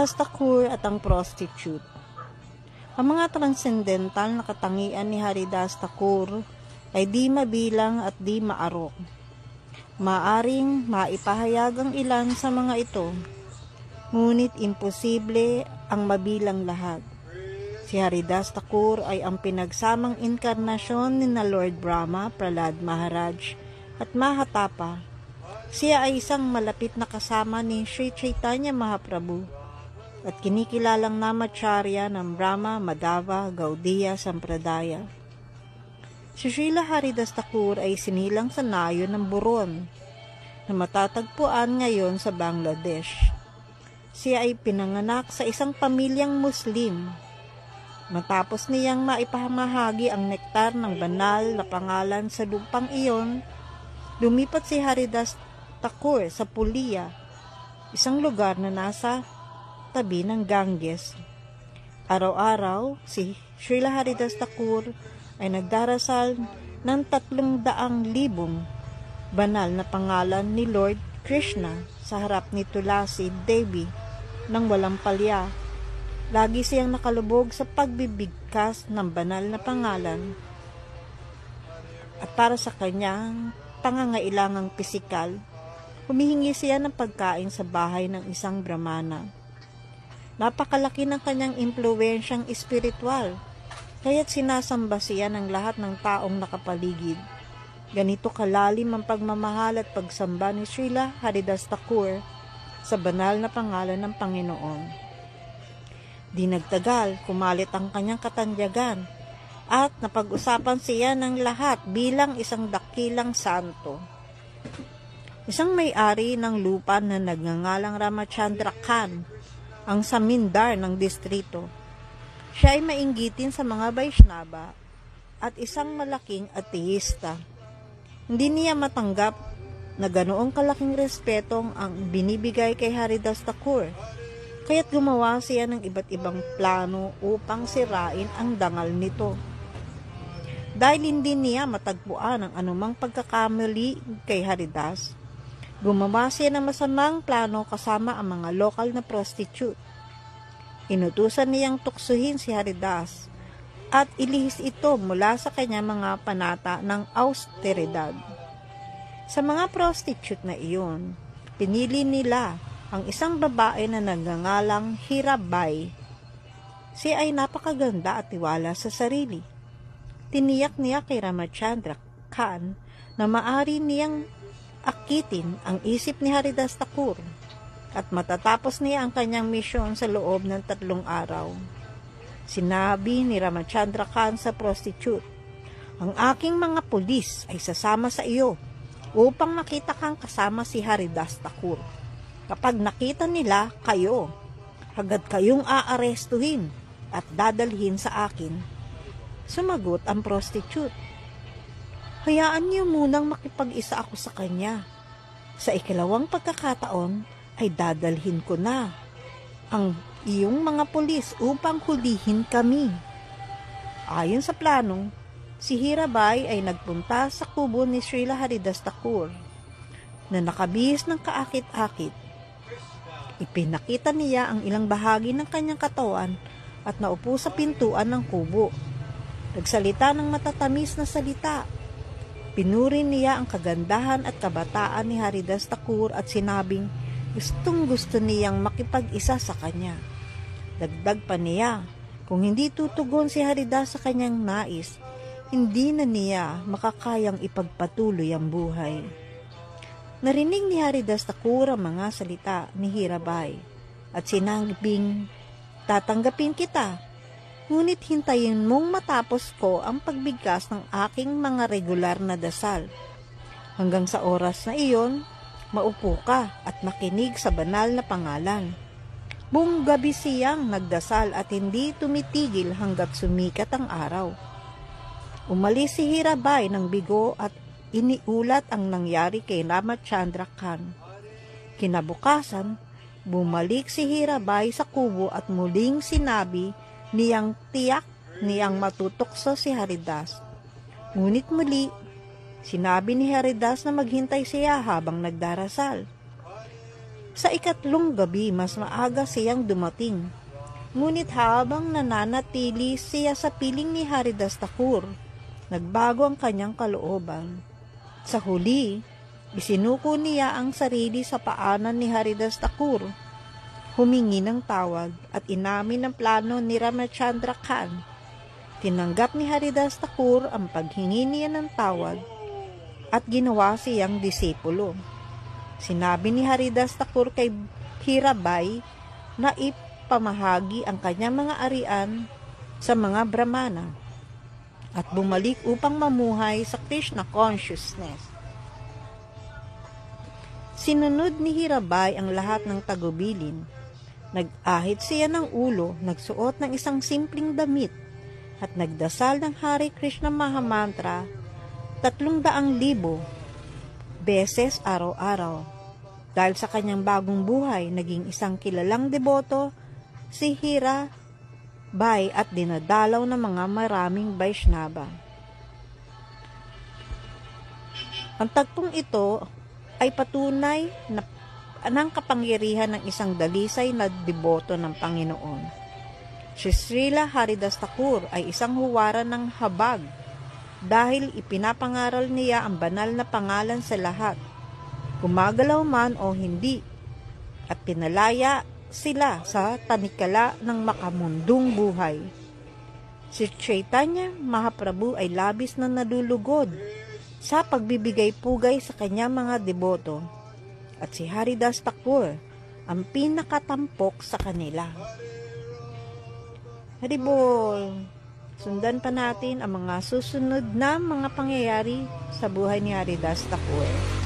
Haridas Thakur at ang prostitute. Ang mga transcendental na katangian ni Haridas Thakur ay di mabilang at di maarok. Maaring maipahayag ang ilan sa mga ito, ngunit imposible ang mabilang lahat. Si Haridas Thakur ay ang pinagsamang inkarnasyon ni na Lord Brahma, Prahlad Maharaj at Mahatapa. Siya ay isang malapit na kasama ni Sri Chaitanya Mahaprabhu at kinikilalang namacharya ng Brahma Madhava Gaudiya Sampradaya. Si Srila Haridas Thakur ay sinilang sa nayon ng Buron na matatagpuan ngayon sa Bangladesh. Siya ay pinanganak sa isang pamilyang Muslim. Matapos niyang maipahamahagi ang nektar ng banal na pangalan sa lupang iyon, lumipat si Haridas Thakur sa Pulia, isang lugar na nasa tabi ng Ganges. Araw-araw, si Srila Haridas Thakur ay nagdarasal ng 300,000 banal na pangalan ni Lord Krishna sa harap ni Tulasi Devi nang walang palya. Lagi siyang nakalubog sa pagbibigkas ng banal na pangalan at para sa kanyang pangangailangang pisikal, humihingi siya ng pagkain sa bahay ng isang Brahmana. Napakalaki ng kanyang impluwensyang espiritual, kaya't sinasamba siya ng lahat ng taong nakapaligid. Ganito kalalim ang pagmamahal at pagsamba ni Srila Haridas Thakur sa banal na pangalan ng Panginoon. Di nagtagal, kumalit ang kanyang katanyagan at napag-usapan siya ng lahat bilang isang dakilang santo. Isang may-ari ng lupa na nagngangalang Ramachandra Khan, ang samindar ng distrito. Siya ay mainggitin sa mga Vaishnava at isang malaking ateista. Hindi niya matanggap na ganoong kalaking respetong ang binibigay kay Haridas Thakur, kaya't gumawa siya ng iba't ibang plano upang sirain ang dangal nito. Dahil hindi niya matagpuan ang anumang pagkakamali kay Haridas, gumawa siya ng masamang plano kasama ang mga lokal na prostitute. Inutusan niyang tuksuhin si Haridas at ilihis ito mula sa kanya mga panata ng austeridad. Sa mga prostitute na iyon, pinili nila ang isang babae na nagngangalang Hirabai. Siya ay napakaganda at tiwala sa sarili. Tiniyak niya kay Ramachandra Khan na maari niyang akitin ang isip ni Haridas Thakur at matatapos niya ang kanyang misyon sa loob ng 3 araw. Sinabi ni Ramachandra Khan sa prostitute, "Ang aking mga pulis ay sasama sa iyo upang makita kang kasama si Haridas Thakur. Kapag nakita nila kayo, agad kayong aarestuhin at dadalhin sa akin." Sumagot ang prostitute, "Hayaan niyo munang makipag-isa ako sa kanya. Sa ikalawang pagkakataon ay dadalhin ko na ang iyong mga pulis upang hulihin kami." Ayon sa plano, si Hirabai ay nagpunta sa kubo ni Srila Haridas Thakur na nakabihis ng kaakit-akit. Ipinakita niya ang ilang bahagi ng kanyang katawan at naupo sa pintuan ng kubo. Nagsalita ng matatamis na salita. Pinuri niya ang kagandahan at kabataan ni Haridas Thakur at sinabing gustong-gusto niyang makipag-isa sa kanya. Dagdag pa niya, kung hindi tutugon si Haridas sa kanyang nais, hindi na niya makakayang ipagpatuloy ang buhay. Narinig ni Haridas Thakur ang mga salita ni Hirabai at sinabing, "Tatanggapin kita, ngunit hintayin mong matapos ko ang pagbigkas ng aking mga regular na dasal. Hanggang sa oras na iyon, maupo ka at makinig sa banal na pangalan." Buong gabi siyang nagdasal at hindi tumitigil hanggat sumikat ang araw. Umalis si Hirabai ng bigo at iniulat ang nangyari kay Ramachandra Khan. Kinabukasan, bumalik si Hirabai sa kubo at muling sinabi niyang tiyak niyang matutokso si Haridas. Ngunit muli, sinabi ni Haridas na maghintay siya habang nagdarasal. Sa ikatlong gabi, mas maaga siyang dumating. Ngunit habang nananatili siya sa piling ni Haridas Thakur, nagbago ang kanyang kalooban. Sa huli, isinuko niya ang sarili sa paanan ni Haridas Thakur, humingi ng tawad at inamin ang plano ni Ramachandra Khan. Tinanggap ni Haridas Thakur ang paghingi niya ng tawad at ginawa siyang disipulo. Sinabi ni Haridas Thakur kay Hirabai na ipamahagi ang kanyang mga arian sa mga Brahmana at bumalik upang mamuhay sa Krishna consciousness. Sinunod ni Hirabai ang lahat ng tagubilin. Nag-ahit siya ng ulo, nagsuot ng isang simpleng damit, at nagdasal ng Hare Krishna Mahamantra 300,000 beses araw-araw. Dahil sa kanyang bagong buhay, naging isang kilalang deboto si Hirabai at dinadalaw ng mga maraming Vaishnava. Ang tagpong ito ay patunay na ng kapangyarihan ng isang dalisay na deboto ng Panginoon. Si Srila Haridas Thakur ay isang huwaran ng habag dahil ipinapangaral niya ang banal na pangalan sa lahat, gumagalaw man o hindi, at pinalaya sila sa tanikala ng makamundong buhay. Si Chaitanya Mahaprabhu ay labis na nalulugod sa pagbibigay-pugay sa kanyang mga deboto, at si Haridas Thakur ang pinakatampok sa kanila. Haribol! Sundan pa natin ang mga susunod na mga pangyayari sa buhay ni Haridas Thakur.